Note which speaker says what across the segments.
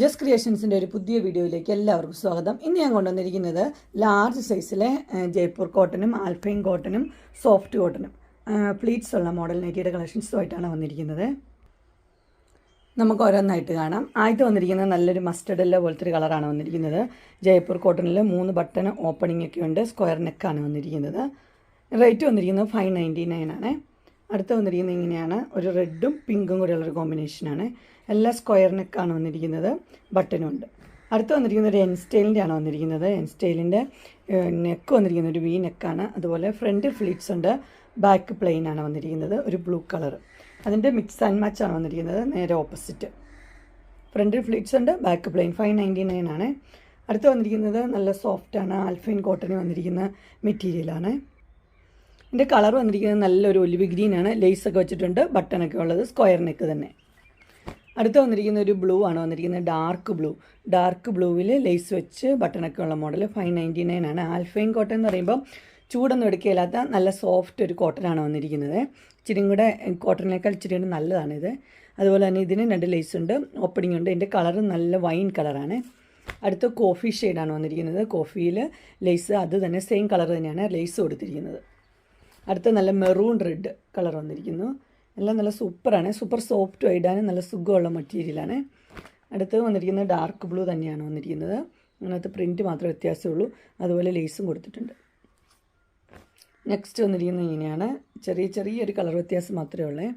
Speaker 1: Just ക്രിയേഷൻസിൻ്റെ ഒരു പുതിയ വീഡിയോയിലേക്ക് എല്ലാവർക്കും സ്വാഗതം. ഇന്ന് ഞാൻ കൊണ്ടുവന്നിരിക്കുന്നത് ലാർജ് സൈസിലെ ജയ്പൂർ കോട്ടനും ആൽഫൈൻ കോട്ടനും സോഫ്റ്റ് കോട്ടനും പ്ലീറ്റ്സ് ഉള്ള മോഡൽ നൈറ്റിയുടെ കളക്ഷൻസുമായിട്ടാണ് വന്നിരിക്കുന്നത്. നമുക്ക് ഓരോന്നായിട്ട് കാണാം. ആദ്യത്തെ വന്നിരിക്കുന്നത് നല്ലൊരു മസ്റ്റർഡ് യെല്ലോ പോലത്തെ ഒരു കളറാണ് വന്നിരിക്കുന്നത്. ജയ്പൂർ കോട്ടണിൽ 3 ബട്ടൺ ഓപ്പണിംഗ് ഒക്കെ ഉണ്ട്. സ്ക്വയർ നെക്കാണ് വന്നിരിക്കുന്നത്. റേറ്റ് വന്നിരിക്കുന്നത് 599 ആണ്. അടുത്ത് വന്നിരിക്കുന്നത് ഇങ്ങനെയാണ്, ഒരു റെഡും പിങ്കും കൂടെയുള്ളൊരു കോമ്പിനേഷനാണ്. എല്ലാം സ്ക്വയർ നെക്കാണ് വന്നിരിക്കുന്നത്, ബട്ടനും ഉണ്ട്. അടുത്ത് വന്നിരിക്കുന്നത് ഒരു എൻ സ്റ്റൈലിൻ്റെ ആണ് വന്നിരിക്കുന്നത്. എൻ സ്റ്റൈലിൻ്റെ നെക്ക് വന്നിരിക്കുന്നത് ഒരു വി നെക്കാണ്. അതുപോലെ ഫ്രണ്ട് ഫ്ലീറ്റ്സ് ഉണ്ട്, ബാക്ക് പ്ലെയിൻ ആണ് വന്നിരിക്കുന്നത്, ഒരു ബ്ലൂ കളർ. അതിൻ്റെ മിക്സ് ആൻഡ് മാച്ച് ആണ് വന്നിരിക്കുന്നത്, നേരെ ഓപ്പോസിറ്റ്. ഫ്രണ്ടിൽ ഫ്ലീറ്റ്സ് ഉണ്ട്, ബാക്ക് പ്ലെയിൻ. 599 ആണ്. അടുത്ത് വന്നിരിക്കുന്നത് നല്ല സോഫ്റ്റാണ്, ആൽഫൈൻ കോട്ടന് വന്നിരിക്കുന്ന മെറ്റീരിയലാണ്. ഇതിൻ്റെ കളർ വന്നിരിക്കുന്നത് നല്ലൊരു ഒലിവ് ഗ്രീനാണ്. ലേസൊക്കെ വെച്ചിട്ടുണ്ട്, ബട്ടണൊക്കെ ഉള്ളത്, സ്ക്വയർ നെക്ക് തന്നെ. അടുത്ത് വന്നിരിക്കുന്ന ഒരു ബ്ലൂ ആണ് വന്നിരിക്കുന്നത്, ഡാർക്ക് ബ്ലൂവിൽ ലേസ് വെച്ച് ബട്ടണൊക്കെ ഉള്ള മോഡൽ. 599 ആണ്. ആൽഫൈൻ കോട്ടൺ എന്ന് പറയുമ്പോൾ ചൂടൊന്നും എടുക്കുകയില്ലാത്ത നല്ല സോഫ്റ്റ് ഒരു കോട്ടനാണ് വന്നിരിക്കുന്നത്. ഇച്ചിരി കൂടെ കോട്ടണിനേക്കാൾ ഇച്ചിരി കൂടെ നല്ലതാണിത്. അതുപോലെ തന്നെ ഇതിന് 2 ലേസ് ഉണ്ട്, ഓപ്പണിംഗ് ഉണ്ട്. ഇതിൻ്റെ കളർ നല്ല വൈൻ കളറാണ്. അടുത്ത കോഫി ഷെയ്ഡാണ് വന്നിരിക്കുന്നത്. കോഫിയിൽ ലേസ് അത് തന്നെ സെയിം കളർ തന്നെയാണ് ലേസ് കൊടുത്തിരിക്കുന്നത്. അടുത്ത നല്ല മെറൂൺ റെഡ് കളർ വന്നിരിക്കുന്നു. എല്ലാം നല്ല സൂപ്പറാണ്, സൂപ്പർ സോഫ്റ്റ് ഇടാനും നല്ല സുഖമുള്ള മെറ്റീരിയലാണ്. അടുത്ത് വന്നിരിക്കുന്നത് ഡാർക്ക് ബ്ലൂ തന്നെയാണ് വന്നിരിക്കുന്നത്. അതിനകത്ത് പ്രിൻറ്റ് മാത്രമേ വ്യത്യാസമുള്ളൂ, അതുപോലെ ലേസും കൊടുത്തിട്ടുണ്ട്. നെക്സ്റ്റ് വന്നിരിക്കുന്നത് ഇങ്ങനെയാണ്, ചെറിയൊരു കളർ വ്യത്യാസം മാത്രമേ ഉള്ളൂ.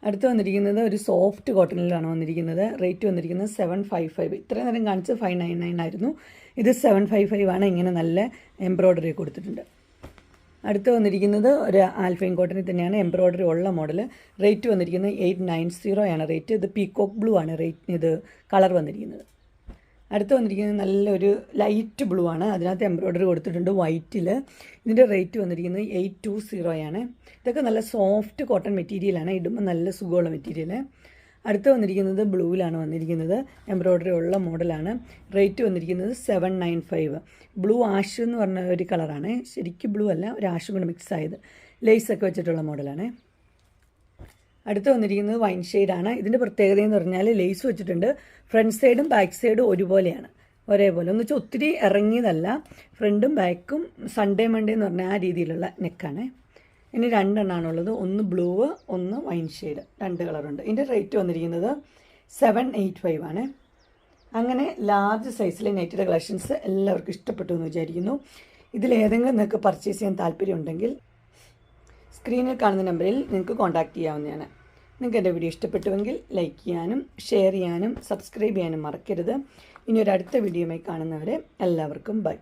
Speaker 1: അടുത്ത് വന്നിരിക്കുന്നത് ഒരു സോഫ്റ്റ് കോട്ടണിലാണ് വന്നിരിക്കുന്നത്. റേറ്റ് വന്നിരിക്കുന്നത് 755. ഇത്രയും നേരം കാണിച്ച് 599 ആയിരുന്നു. ഇത് 755 ആണ്. ഇങ്ങനെ നല്ല എംബ്രോയ്ഡറി കൊടുത്തിട്ടുണ്ട്. അടുത്ത് വന്നിരിക്കുന്നത് ഒരു ആൽഫൈൻ കോട്ടണിൽ തന്നെയാണ്, എംബ്രോയ്ഡറി ഉള്ള മോഡൽ. റേറ്റ് വന്നിരിക്കുന്നത് 890 ആണ് റേറ്റ്. ഇത് പീകോക്ക് ബ്ലൂ ആണ് ഇത് കളർ വന്നിരിക്കുന്നത്. അടുത്ത് വന്നിരിക്കുന്നത് നല്ലൊരു ലൈറ്റ് ബ്ലൂ ആണ്, അതിനകത്ത് എംബ്രോയ്ഡറി കൊടുത്തിട്ടുണ്ട് വൈറ്റിൽ. ഇതിൻ്റെ റേറ്റ് വന്നിരിക്കുന്നത് 820 ആണ്. ഇതൊക്കെ നല്ല സോഫ്റ്റ് കോട്ടൺ മെറ്റീരിയലാണ്, ഇടുമ്പോൾ നല്ല സുഖമുള്ള മെറ്റീരിയൽ. അടുത്ത് വന്നിരിക്കുന്നത് ബ്ലൂവിലാണ് വന്നിരിക്കുന്നത്, എംബ്രോയ്ഡറി ഉള്ള മോഡലാണ്. റേറ്റ് വന്നിരിക്കുന്നത് 795. ബ്ലൂ ആഷ് എന്ന് പറഞ്ഞ ഒരു കളറാണ്, ശരിക്കും ബ്ലൂ അല്ല, ഒരു ആഷും കൂടെ മിക്സ് ആയത്, ലേസൊക്കെ വെച്ചിട്ടുള്ള മോഡലാണ്. അടുത്ത് വന്നിരിക്കുന്നത് വൈൻ ഷെയ്ഡാണ്. ഇതിൻ്റെ പ്രത്യേകത എന്ന് പറഞ്ഞാൽ ലേസ് വെച്ചിട്ടുണ്ട്, ഫ്രണ്ട് സൈഡും ബാക്ക് സൈഡും ഒരേപോലെ. ഒന്ന് വെച്ചാൽ ഒത്തിരി ഇറങ്ങിയതല്ല, ഫ്രണ്ടും ബാക്കും സൺഡേ മൺഡേ എന്ന് പറഞ്ഞാൽ ആ രീതിയിലുള്ള നെക്കാണ്. ഇനി 2 എണ്ണമാണുള്ളത്, ഒന്ന് ബ്ലൂ, ഒന്ന് വൈൻ ഷെയ്ഡ്, 2 കളറുണ്ട്. ഇതിൻ്റെ റേറ്റ് വന്നിരിക്കുന്നത് 785 ആണ്. അങ്ങനെ ലാർജ് സൈസിലെ നൈറ്റിയുടെ കളക്ഷൻസ് എല്ലാവർക്കും ഇഷ്ടപ്പെട്ടു എന്ന് വിചാരിക്കുന്നു. ഇതിലേതെങ്കിലും നിങ്ങൾക്ക് പർച്ചേസ് ചെയ്യാൻ താല്പര്യമുണ്ടെങ്കിൽ സ്ക്രീനിൽ കാണുന്ന നമ്പറിൽ നിങ്ങൾക്ക് കോൺടാക്റ്റ് ചെയ്യാവുന്നതാണ്. നിങ്ങൾക്ക് എൻ്റെ വീഡിയോ ഇഷ്ടപ്പെട്ടുവെങ്കിൽ ലൈക്ക് ചെയ്യാനും ഷെയർ ചെയ്യാനും സബ്സ്ക്രൈബ് ചെയ്യാനും മറക്കരുത്. ഇനി ഒരു അടുത്ത വീഡിയോയുമായി കാണുന്നവരെ എല്ലാവർക്കും ബൈ.